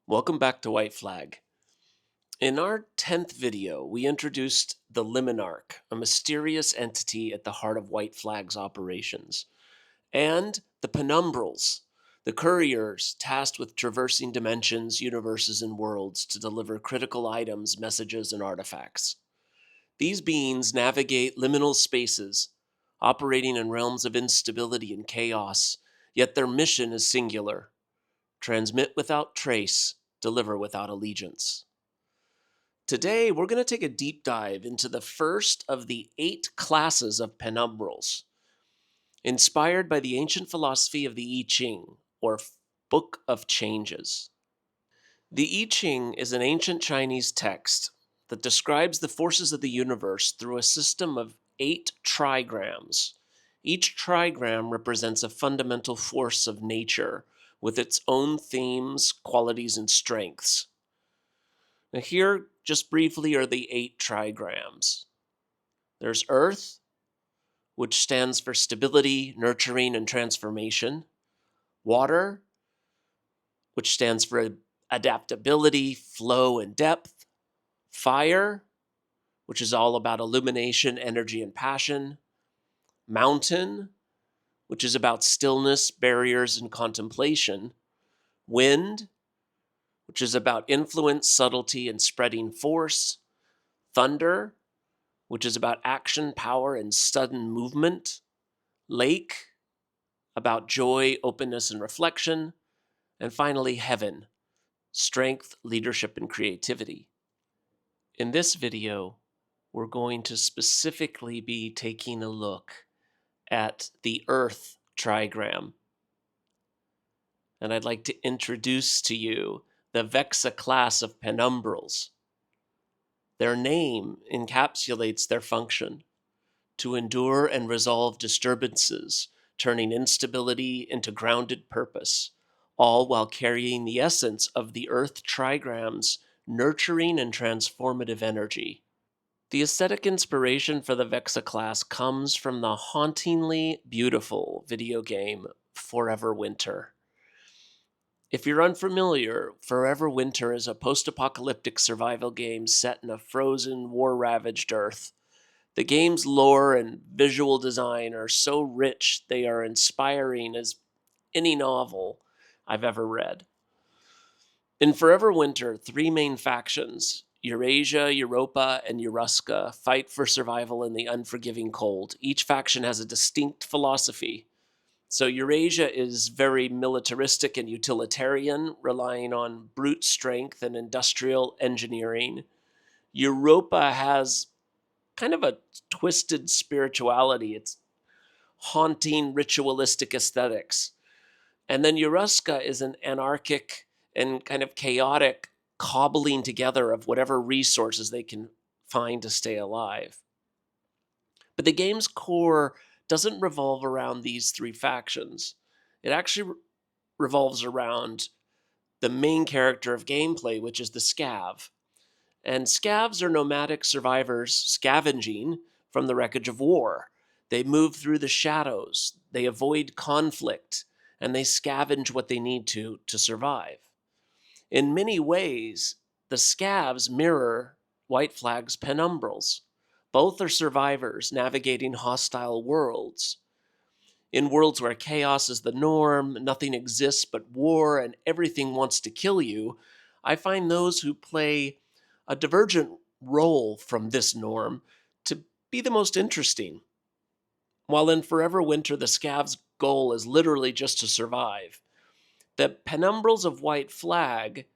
Welcome back to White Flag. In our 10th video, we introduced the Limonarch, a mysterious entity at the heart of White Flag's operations, and the Penumbrals, the couriers tasked with traversing dimensions, universes, and worlds to deliver critical items, messages, and artifacts. These beings navigate liminal spaces, operating in realms of instability and chaos, yet their mission is singular: transmit without trace, deliver without allegiance. Today, we're going to take a deep dive into the first of the 8 classes of penumbrals, inspired by the ancient philosophy of the I Ching, or Book of Changes. The I Ching is an ancient Chinese text that describes the forces of the universe through a system of 8 trigrams. Each trigram represents a fundamental force of nature with its own themes, qualities, and strengths. Now, here, just briefly, are the 8 trigrams. There's Earth, which stands for stability, nurturing, and transformation. Water, which stands for adaptability, flow, and depth. Fire, which is all about illumination, energy, and passion. Mountain, which is about stillness, barriers, and contemplation. Wind, which is about influence, subtlety, and spreading force. Thunder, which is about action, power, and sudden movement. Lake, about joy, openness, and reflection. And finally, heaven, strength, leadership, and creativity. In this video, we're going to specifically be taking a look at the Earth trigram. And I'd like to introduce to you the Vexa Class of Penumbrals. Their name encapsulates their function: to endure and resolve disturbances, turning instability into grounded purpose, all while carrying the essence of the Earth trigram's nurturing and transformative energy. The aesthetic inspiration for the Vexa class comes from the hauntingly beautiful video game Forever Winter. If you're unfamiliar, Forever Winter is a post-apocalyptic survival game set in a frozen, war-ravaged Earth. The game's lore and visual design are so rich they are inspiring as any novel I've ever read. In Forever Winter, 3 main factions, Eurasia, Europa, and Eurasca, fight for survival in the unforgiving cold. Each faction has a distinct philosophy. So Eurasia is very militaristic and utilitarian, relying on brute strength and industrial engineering. Europa has kind of a twisted spirituality. It's haunting, ritualistic aesthetics. And then Eurasca is an anarchic and kind of chaotic cobbling together of whatever resources they can find to stay alive. But the game's core doesn't revolve around these 3 factions. It actually revolves around the main character of gameplay, which is the scav. And scavs are nomadic survivors scavenging from the wreckage of war. They move through the shadows, they avoid conflict, and they scavenge what they need to survive. In many ways, the scavs mirror White Flag's penumbrals. Both are survivors navigating hostile worlds. In worlds where chaos is the norm, nothing exists but war, and everything wants to kill you, I find those who play a divergent role from this norm to be the most interesting. While in Forever Winter, the scav's goal is literally just to survive, the penumbrals of White Flag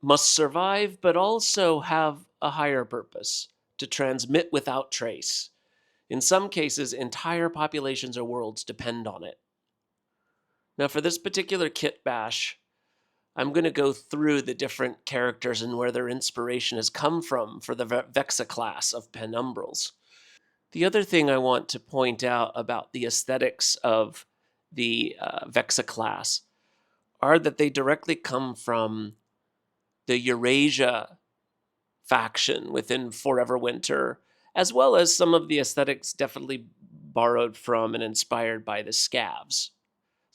must survive but also have a higher purpose: to transmit without trace. In some cases, entire populations or worlds depend on it. Now, for this particular Kitbash, I'm going to go through the different characters and where their inspiration has come from for the Vexa class of penumbrals. The other thing I want to point out about the aesthetics of the Vexa class are that they directly come from the Eurasia faction within Forever Winter, as well as some of the aesthetics definitely borrowed from and inspired by the scavs.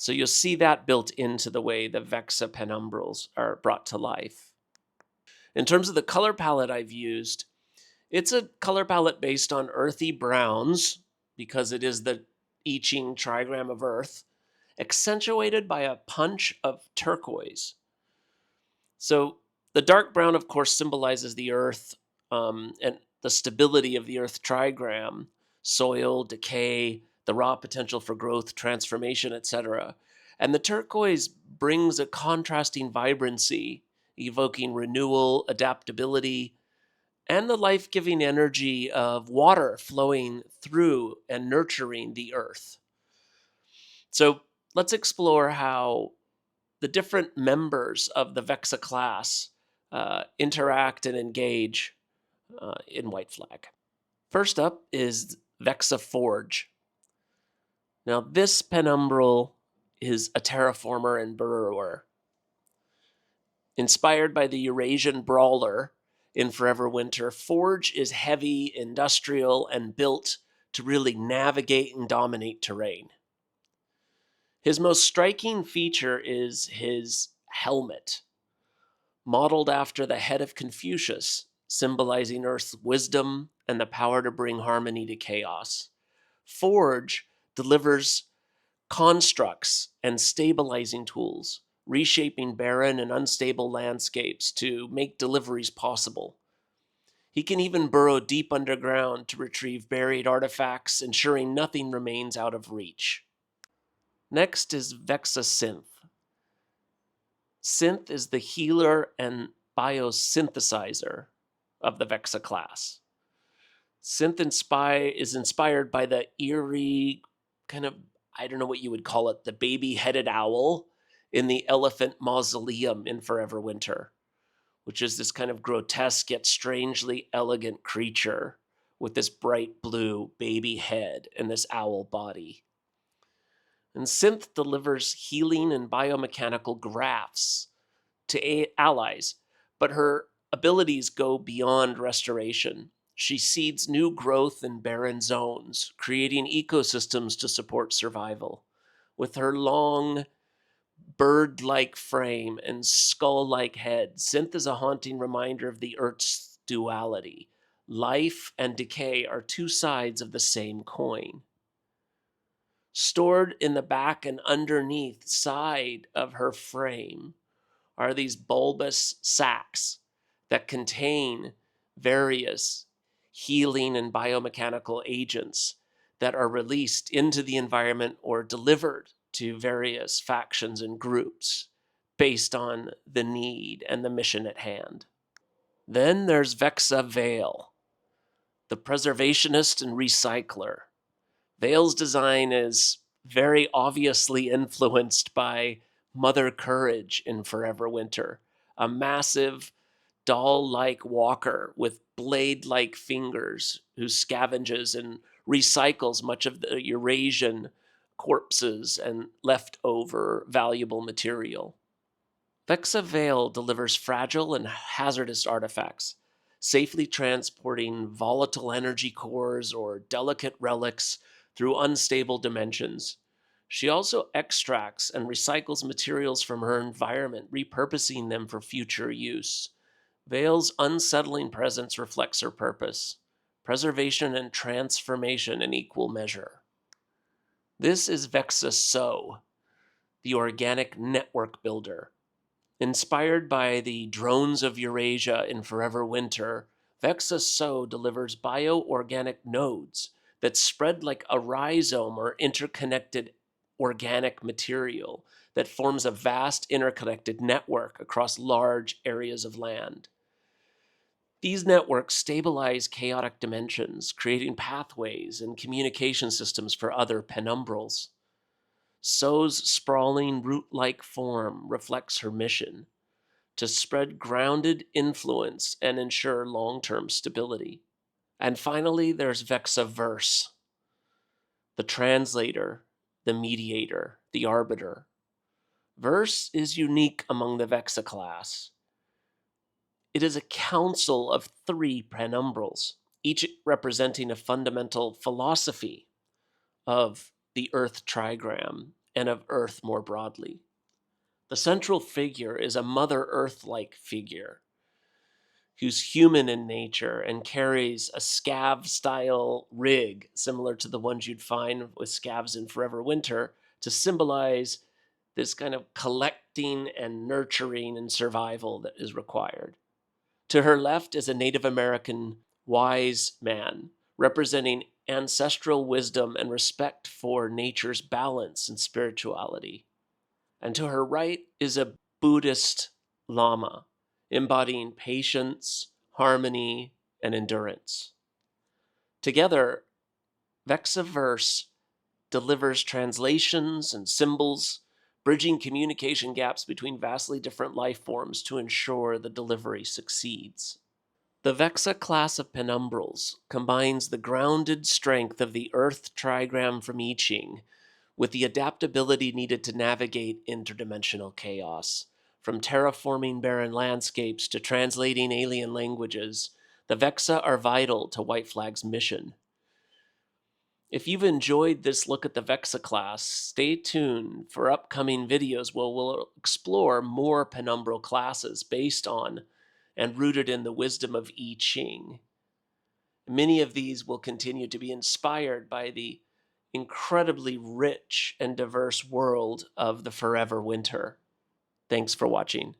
So you'll see that built into the way the Vexa Penumbrals are brought to life. In terms of the color palette I've used, it's a color palette based on earthy browns, because it is the I Ching trigram of earth, accentuated by a punch of turquoise. So the dark brown, of course, symbolizes the earth, and the stability of the earth trigram, soil, decay, the raw potential for growth, transformation, etc. And the turquoise brings a contrasting vibrancy, evoking renewal, adaptability, and the life giving energy of water flowing through and nurturing the earth. So let's explore how the different members of the Vexa class interact and engage in White Flag. First up is Vexa Forge. Now, this penumbral is a terraformer and burrower. Inspired by the Eurasian brawler in Forever Winter, Forge is heavy, industrial, and built to really navigate and dominate terrain. His most striking feature is his helmet, modeled after the head of Confucius, symbolizing Earth's wisdom and the power to bring harmony to chaos. Forge delivers constructs and stabilizing tools, reshaping barren and unstable landscapes to make deliveries possible. He can even burrow deep underground to retrieve buried artifacts, ensuring nothing remains out of reach. Next is Vexa Synth. Synth is the healer and biosynthesizer of the Vexa class. Synth is inspired by the eerie kind of, I don't know what you would call it, the baby-headed owl in the elephant mausoleum in Forever Winter, which is this kind of grotesque yet strangely elegant creature with this bright blue baby head and this owl body. And Synth delivers healing and biomechanical grafts to allies, but her abilities go beyond restoration. She seeds new growth in barren zones, creating ecosystems to support survival. With her long, bird like frame and skull like head, Synth is a haunting reminder of the Earth's duality. Life and decay are two sides of the same coin. Stored in the back and underneath side of her frame are these bulbous sacs that contain various healing and biomechanical agents that are released into the environment or delivered to various factions and groups based on the need and the mission at hand. Then there's Vexa Veil, the preservationist and recycler. Veil's design is very obviously influenced by Mother Courage in Forever Winter, a massive doll-like walker with blade-like fingers who scavenges and recycles much of the Eurasian corpses and leftover valuable material. Vexa Veil delivers fragile and hazardous artifacts, safely transporting volatile energy cores or delicate relics through unstable dimensions. She also extracts and recycles materials from her environment, repurposing them for future use. Veil's unsettling presence reflects her purpose: preservation and transformation in equal measure. This is Vexa So, the organic network builder. Inspired by the drones of Eurasia in Forever Winter, Vexa So delivers bioorganic nodes that spread like a rhizome or interconnected organic material that forms a vast interconnected network across large areas of land. These networks stabilize chaotic dimensions, creating pathways and communication systems for other penumbrals. So's sprawling root-like form reflects her mission: to spread grounded influence and ensure long-term stability. And finally, there's Vexa Verse, the translator, the mediator, the arbiter. Verse is unique among the Vexa class. It is a council of 3 penumbrals, each representing a fundamental philosophy of the Earth trigram and of Earth more broadly. The central figure is a Mother Earth-like figure who's human in nature and carries a scav-style rig similar to the ones you'd find with scavs in Forever Winter to symbolize this kind of collecting and nurturing and survival that is required. To her left is a Native American wise man representing ancestral wisdom and respect for nature's balance and spirituality. And to her right is a Buddhist Lama embodying patience, harmony, and endurance. Together, Vexaverse delivers translations and symbols, bridging communication gaps between vastly different life forms to ensure the delivery succeeds. The Vexa Class of Penumbrals combines the grounded strength of the Earth Trigram from I Ching with the adaptability needed to navigate interdimensional chaos. From terraforming barren landscapes to translating alien languages, the Vexa are vital to White Flag's mission. If you've enjoyed this look at the Vexa class, stay tuned for upcoming videos where we'll explore more penumbral classes based on and rooted in the wisdom of I Ching. Many of these will continue to be inspired by the incredibly rich and diverse world of the Forever Winter. Thanks for watching.